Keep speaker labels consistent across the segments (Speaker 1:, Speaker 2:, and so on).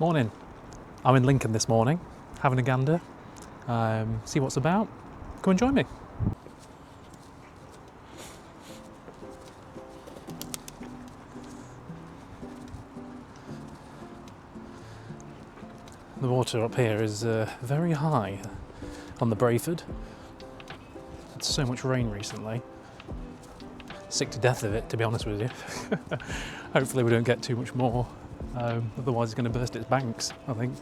Speaker 1: Morning. I'm in Lincoln this morning, having a gander, see what's about. Come and join me. The water up here is very high on the Brayford. Had so much rain recently. Sick to death of it, to be honest with you. Hopefully we don't get too much more. Otherwise it's going to burst its banks, I think.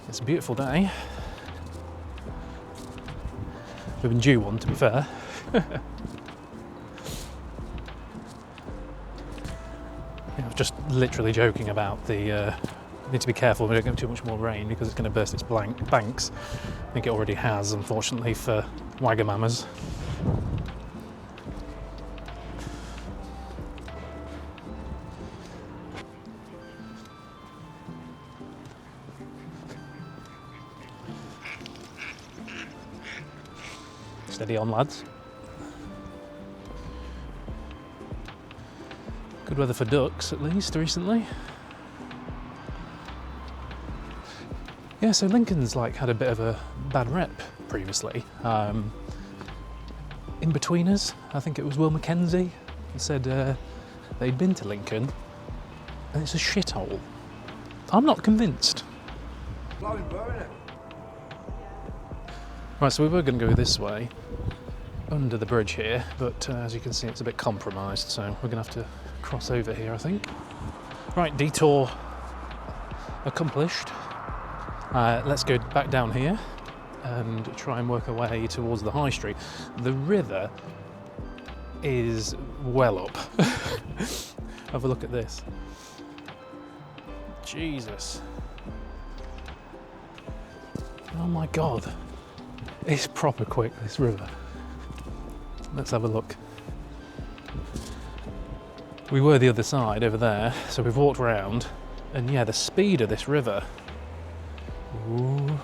Speaker 1: It's a beautiful day. We've been due one, to be fair. Yeah, I was just literally joking about the need to be careful we don't get too much more rain because it's going to burst its banks. I think it already has, unfortunately, for Wagamamas. Steady on, lads. Good weather for ducks, at least, recently. Yeah, so Lincoln's had a bit of a bad rep previously. Inbetweeners, I think it was Will Mackenzie, said they'd been to Lincoln and it's a shithole. I'm not convinced. Right, so we were going to go this way, under the bridge here, but as you can see it's a bit compromised, so we're going to have to cross over here, I think. Right, detour accomplished. Let's go back down here and try and work our way towards the high street. The river is well up. Have a look at this. Jesus. Oh my God. It's proper quick, this river. Let's have a look. We were the other side over there, so we've walked round, and yeah, the speed of this river. Ooh.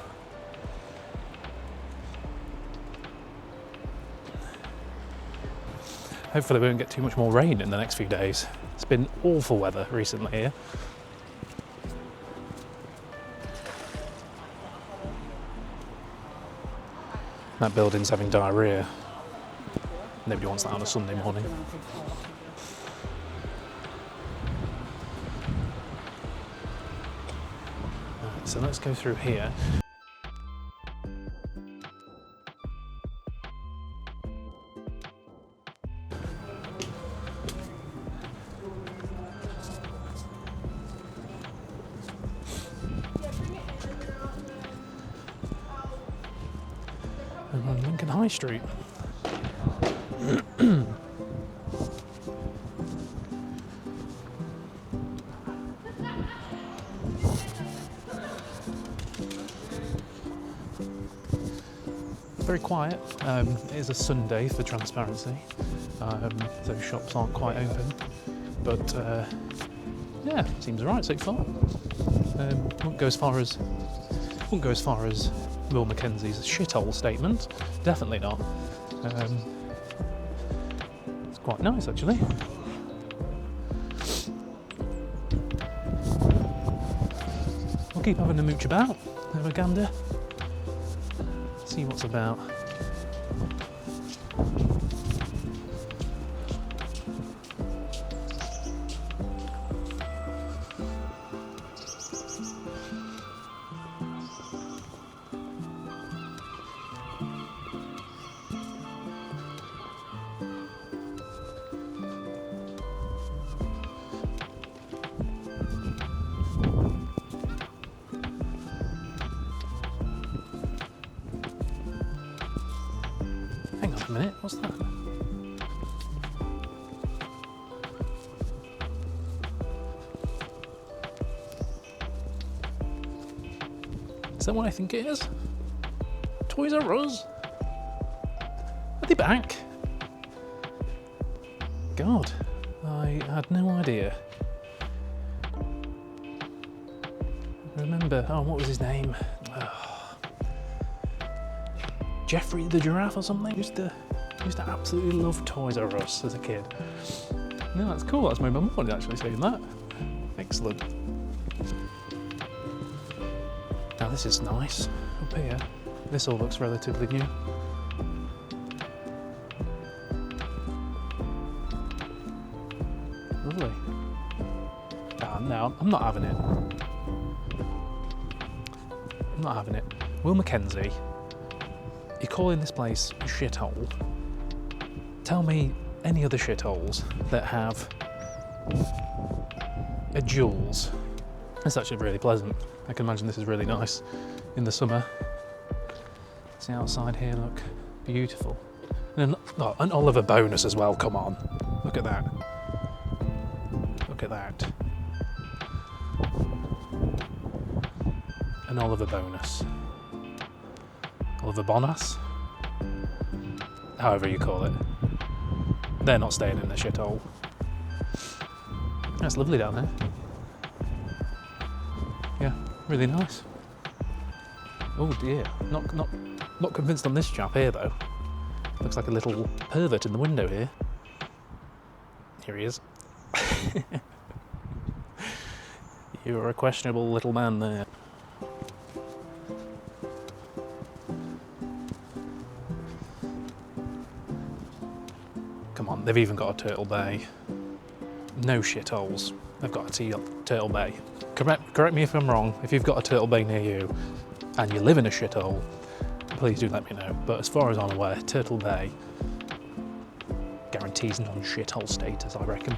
Speaker 1: Hopefully we won't get too much more rain in the next few days. It's been awful weather recently here. That building's having diarrhoea. Nobody wants that on a Sunday morning. Right, so let's go through here. And on Lincoln High Street. Very quiet. It is a Sunday for transparency, so shops aren't quite open. But yeah, seems alright so far. Won't go as far as Will Mackenzie's shithole statement. Definitely not. It's quite nice actually. We'll keep having a mooch about, have a gander, see what's about. Hang on a minute, what's that? Is that what I think it is? Toys R Us? Are they back? God, I had no idea. I remember, oh, what was his name? Jeffrey the Giraffe or something? Used to absolutely love Toys R Us as a kid. No, that's cool. That's my mum wanted actually saying that. Excellent. Now this is nice. Up here, this all looks relatively new. Lovely. No, I'm not having it. I'm not having it. Will Mackenzie, you're calling this place a shithole. Tell me any other shitholes that have a Jules. It's actually really pleasant. I can imagine this is really nice in the summer. See outside here, look, beautiful. And an Oliver bonus as well, come on. Look at that. Look at that. An Oliver bonus. Oliver bonus? However you call it. They're not staying in the shithole. That's lovely down there. Yeah, really nice. Oh dear, not convinced on this chap here though. Looks like a little pervert in the window here. Here he is. You are a questionable little man there. Come on, they've even got a Turtle Bay. No shitholes. They've got a Turtle Bay. Correct me if I'm wrong. If you've got a Turtle Bay near you and you live in a shithole, please do let me know. But as far as I'm aware, Turtle Bay guarantees non-shithole status, I reckon.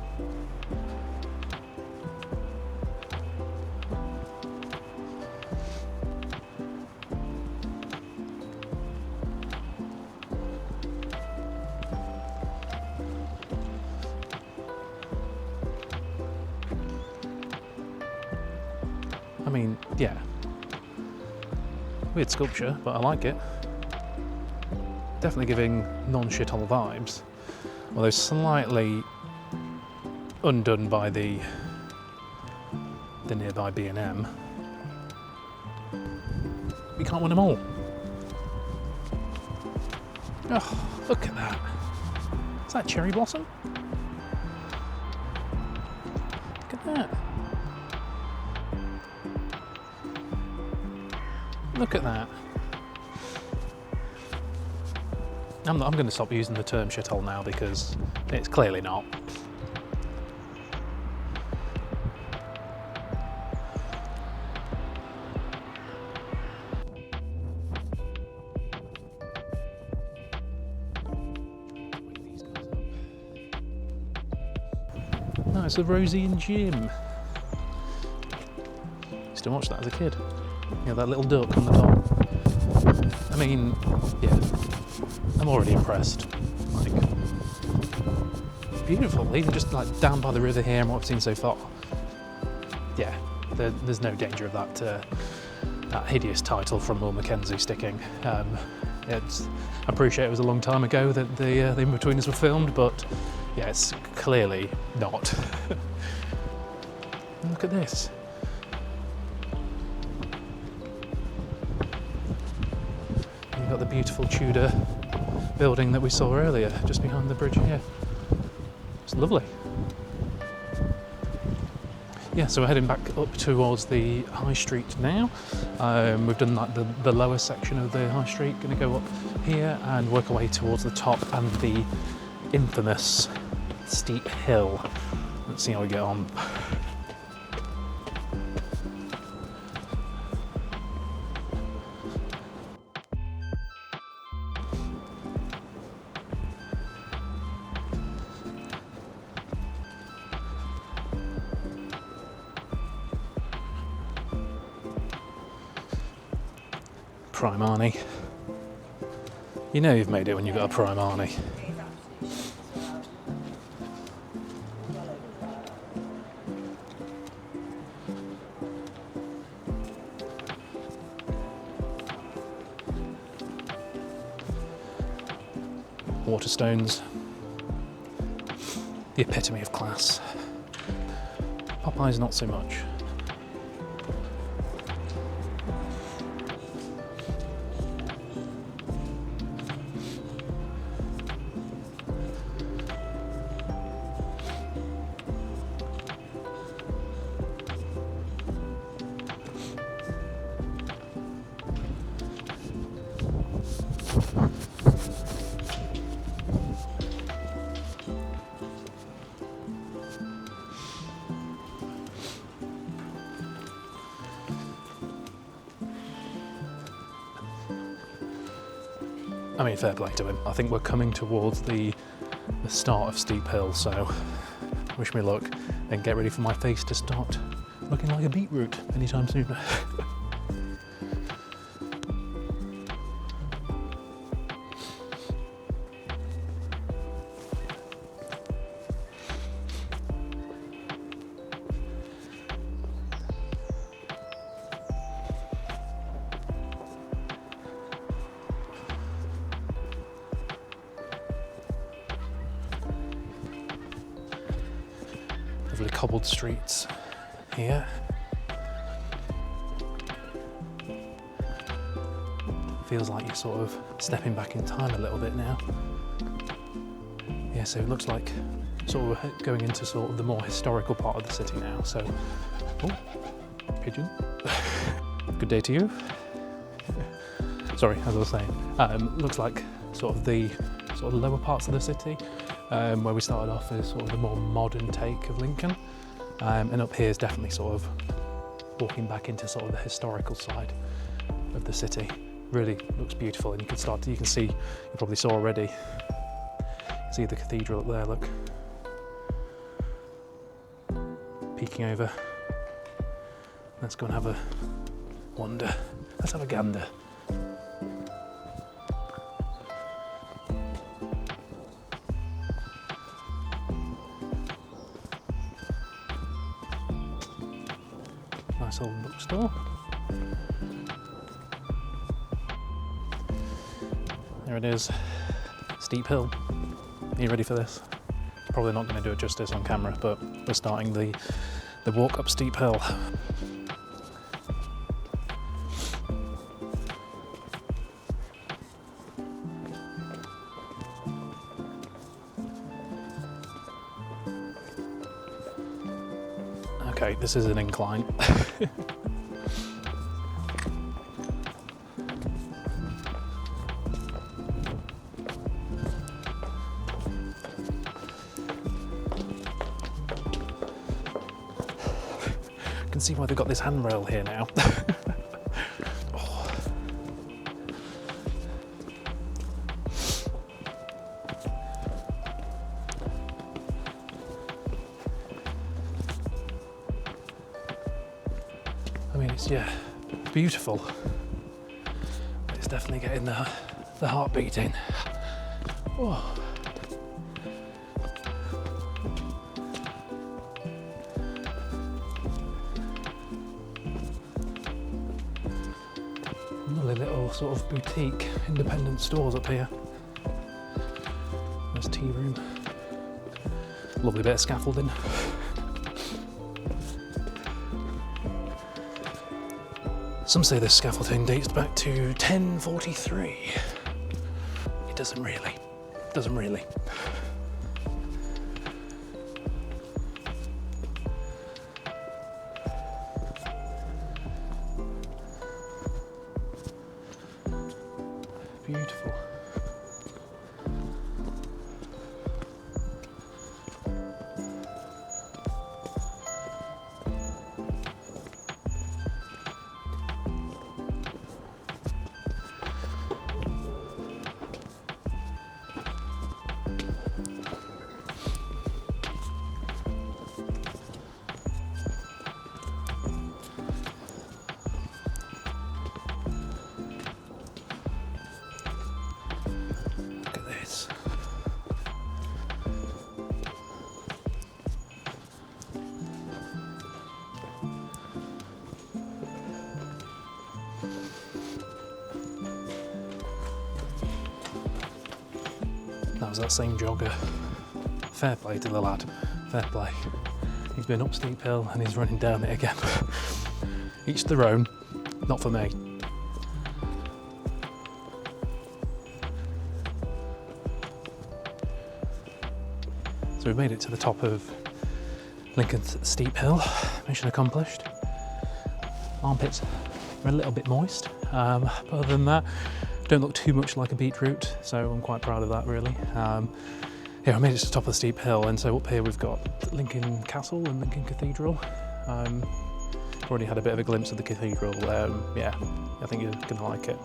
Speaker 1: I mean, yeah. Weird sculpture, but I like it. Definitely giving non-shithole vibes. Although slightly undone by the nearby B&M. We can't win them all. Oh, look at that. Is that cherry blossom? Look at that. Look at that. I'm going to stop using the term shithole now because it's clearly not. No, it's the Rosie and Jim. Used to watch that as a kid. Yeah, that little duck on the top. I mean, yeah, I'm already impressed. Like, beautiful, even just like down by the river here and what I've seen so far. Yeah, there's no danger of that hideous title from Will Mackenzie sticking. I appreciate it was a long time ago that the Inbetweeners were filmed, but yeah, it's clearly not. Look at this. You've got the beautiful Tudor building that we saw earlier, just behind the bridge here. It's lovely. Yeah, so we're heading back up towards the High Street now. We've done like the lower section of the High Street, going to go up here and work our way towards the top and the infamous steep hill. Let's see how we get on. Primani. You know you've made it when you've got a Primani. Waterstones. The epitome of class. Popeye's not so much. I mean, fair play to him. I think we're coming towards the start of Steep Hill, so wish me luck and get ready for my face to start looking like a beetroot anytime soon. Lovely cobbled streets here. Feels like you're sort of stepping back in time a little bit now. Yeah, so it looks like sort of going into sort of the more historical part of the city now. So, oh, pigeon. Good day to you. Sorry, as I was saying, looks like sort of the lower parts of the city. Where we started off as sort of the more modern take of Lincoln, and up here is definitely sort of walking back into sort of the historical side of the city. Really looks beautiful, and you can see, you probably saw already, see the cathedral up there, look, peeking over. Let's go and have a wander. Let's have a gander. Nice old bookstore. There it is, Steep Hill. Are you ready for this? Probably not going to do it justice on camera, but we're starting the walk up Steep Hill. Okay, this is an incline. I can see why they've got this handrail here now. Oh. I mean, it's, yeah, beautiful. It's definitely getting the heart beating. Oh. Lovely little sort of boutique independent stores up here. There's tea room. Lovely bit of scaffolding. Some say this scaffolding dates back to 1043. It doesn't really. Doesn't really. Beautiful. That was that same jogger. Fair play to the lad, fair play. He's been up Steep Hill and he's running down it again. Each their own, not for me. So we've made it to the top of Lincoln's Steep Hill, mission accomplished. Armpits are a little bit moist, but other than that, don't look too much like a beetroot, so I'm quite proud of that really. Yeah, I made it to the top of the Steep Hill, and so up here we've got Lincoln Castle and Lincoln Cathedral. Already had a bit of a glimpse of the cathedral. Yeah, I think you're gonna like it.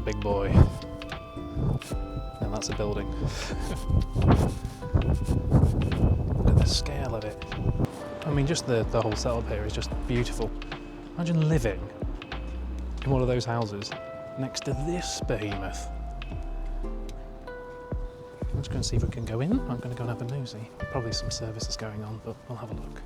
Speaker 1: big boy. And that's a building. Look at the scale of it. I mean, just the whole setup here is just beautiful. Imagine living in one of those houses next to this behemoth. I'm just going to see if we can go in. I'm going to go and have a nosy. Probably some services going on, but we'll have a look.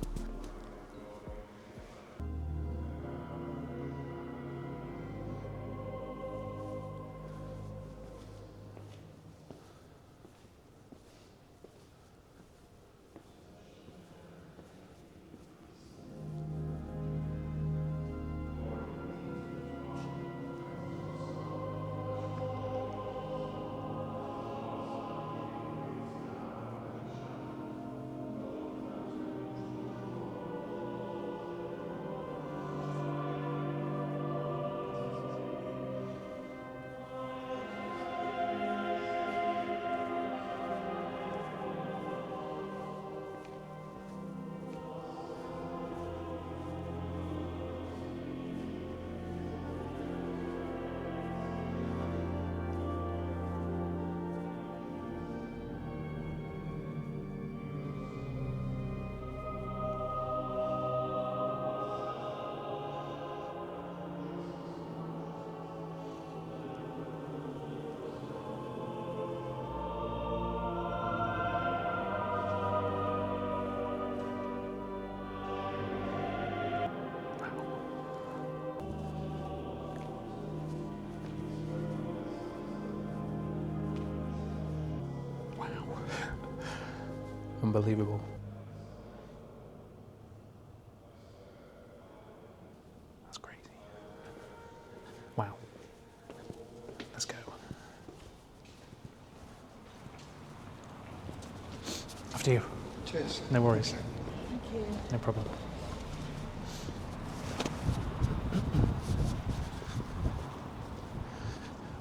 Speaker 1: Unbelievable. That's crazy. Wow. Let's go. After you.
Speaker 2: Cheers.
Speaker 1: No worries.
Speaker 3: Thank you.
Speaker 1: No problem.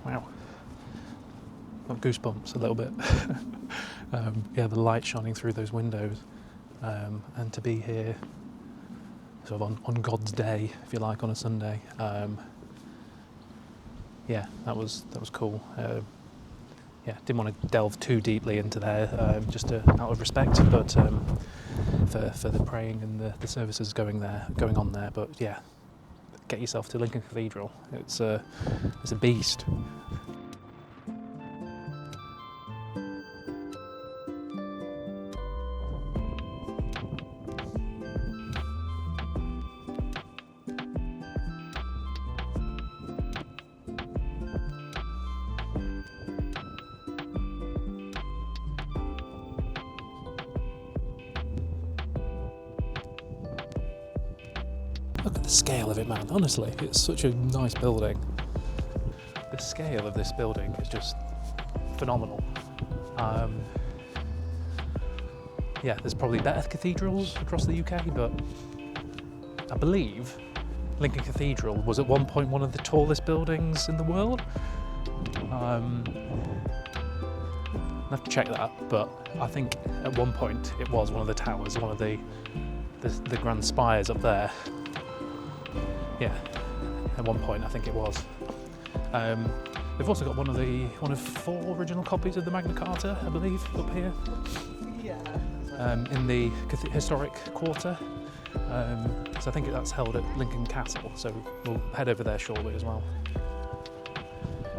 Speaker 1: Wow. Got goosebumps a little bit. Yeah, the light shining through those windows, and to be here sort of on God's day, if you like, on a Sunday. Yeah, that was cool. Yeah, didn't want to delve too deeply into there, just out of respect, but for the praying and the services going on there. But yeah, get yourself to Lincoln Cathedral. It's a beast. Look at the scale of it, man. Honestly, it's such a nice building. The scale of this building is just phenomenal. Yeah, there's probably better cathedrals across the UK, but I believe Lincoln Cathedral was at one point one of the tallest buildings in the world. I'll have to check that, but I think at one point it was one of the towers, one of the grand spires up there. Yeah, at one point I think it was. They've also got one of 4 original copies of the Magna Carta, I believe, up here.
Speaker 3: Yeah.
Speaker 1: In the historic quarter. So I think that's held at Lincoln Castle, so we'll head over there shortly as well.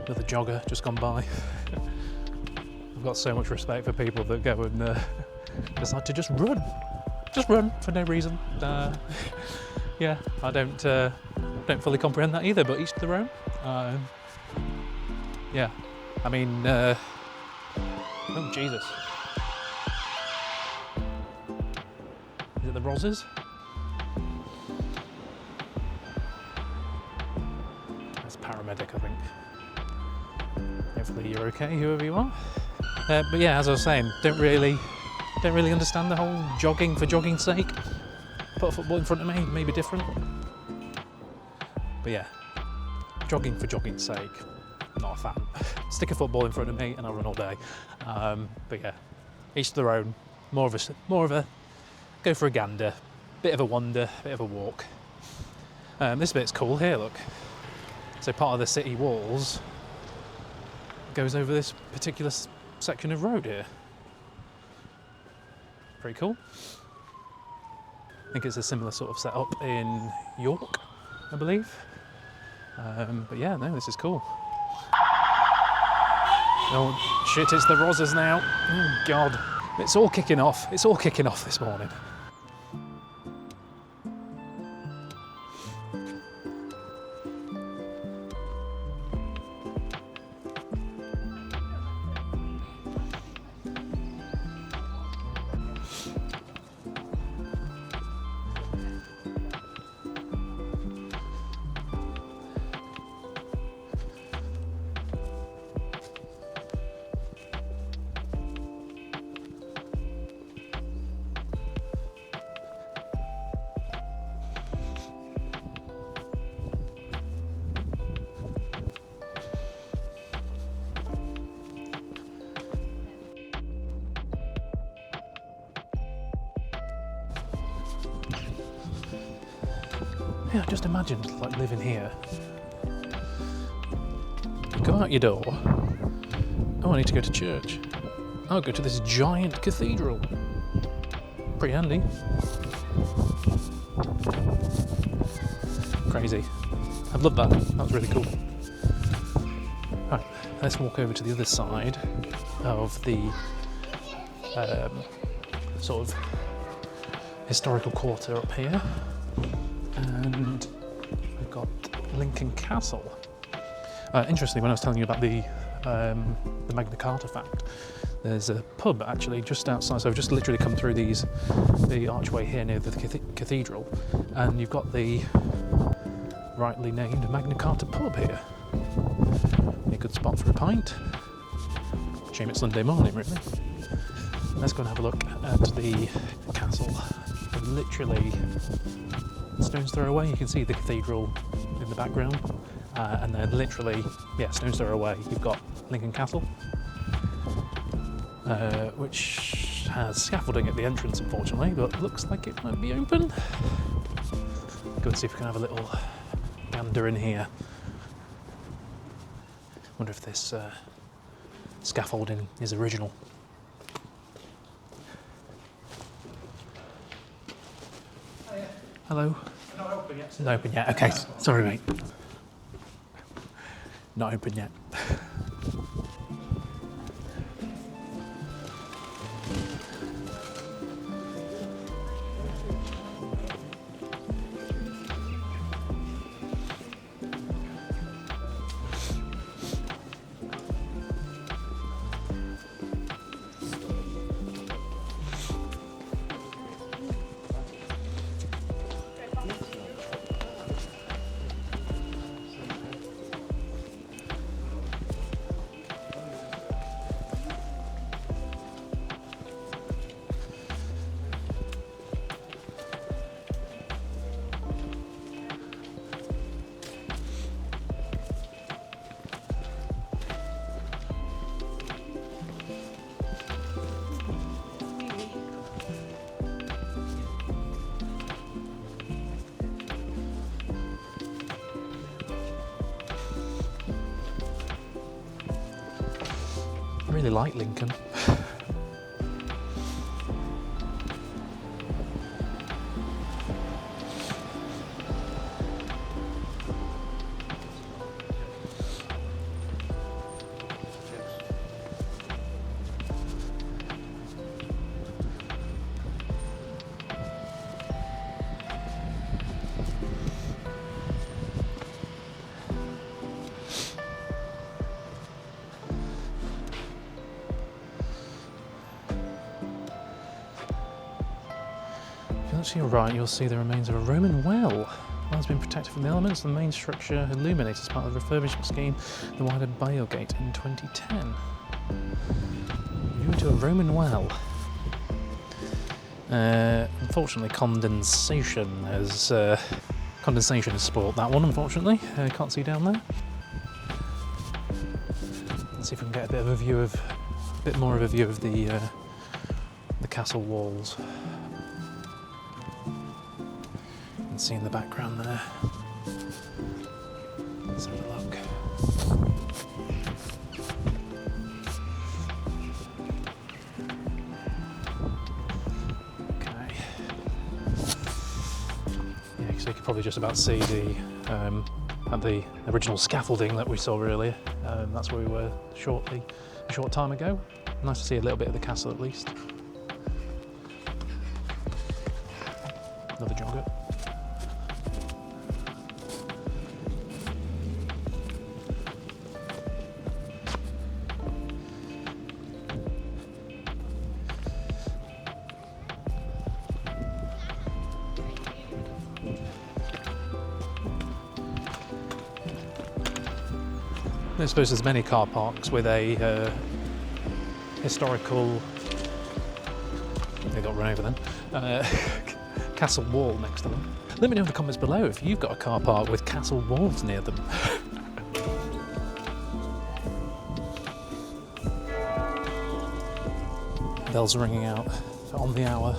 Speaker 1: Another jogger just gone by. I've got so much respect for people that go and decide to just run for no reason. Yeah, I don't fully comprehend that either, but each to their own. Yeah, I mean, oh Jesus. Is it the Roses? That's paramedic, I think. Hopefully you're okay, whoever you are. But yeah, as I was saying, don't really understand the whole jogging for jogging's sake. Put a football in front of me, maybe different. But yeah, jogging for jogging's sake, not a fan. Stick a football in front of me and I'll run all day. But yeah, each to their own. More of a go for a gander, bit of a wander, bit of a walk. This bit's cool here, look. So part of the city walls goes over this particular section of road here. Pretty cool. I think it's a similar sort of setup in York, I believe. But yeah, no, this is cool. Oh shit, it's the Rozzers now. Oh God. It's all kicking off. It's all kicking off this morning. Yeah, just imagine like living here. You go out your door. Oh, I need to go to church. I'll go to this giant cathedral. Pretty handy. Crazy. I've loved that. That was really cool. Right, let's walk over to the other side of the sort of historical quarter up here. And we've got Lincoln Castle. Interestingly, when I was telling you about the Magna Carta fact, there's a pub actually just outside. So I've just literally come through the archway here near the cathedral, and you've got the rightly named Magna Carta pub here. A good spot for a pint. Shame it's Sunday morning, really. Let's go and have a look at the castle. Literally stone's throw away, you can see the cathedral in the background, and then literally, yeah, stone's throw away, you've got Lincoln Castle, which has scaffolding at the entrance, unfortunately, but looks like it might be open. Go and see if we can have a little gander in here. Wonder if this scaffolding is original. Hello.
Speaker 2: Not open yet.
Speaker 1: Not open yet. Okay, sorry, mate. Not open yet. I really like Lincoln. To your right, you'll see the remains of a Roman well. The well has been protected from the elements. The main structure illuminated as part of the refurbishment scheme, the wider Biogate in 2010. View into a Roman well. Unfortunately, condensation has spoiled that one. Unfortunately, can't see down there. Let's see if we can get a bit more of a view of the castle walls. See in the background there. Let's have a look. you can probably just about see at the original scaffolding that we saw earlier. That's where we were a short time ago. Nice to see a little bit of the castle at least. Another jogger. I suppose there's many car parks with a historical, they got run over then, castle wall next to them. Let me know in the comments below if you've got a car park with castle walls near them. Bells ringing out on the hour.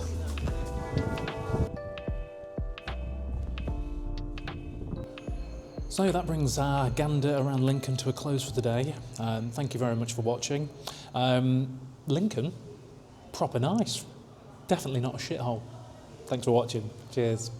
Speaker 1: So that brings our gander around Lincoln to a close for the day. Thank you very much for watching. Lincoln, proper nice. Definitely not a shithole. Thanks for watching. Cheers.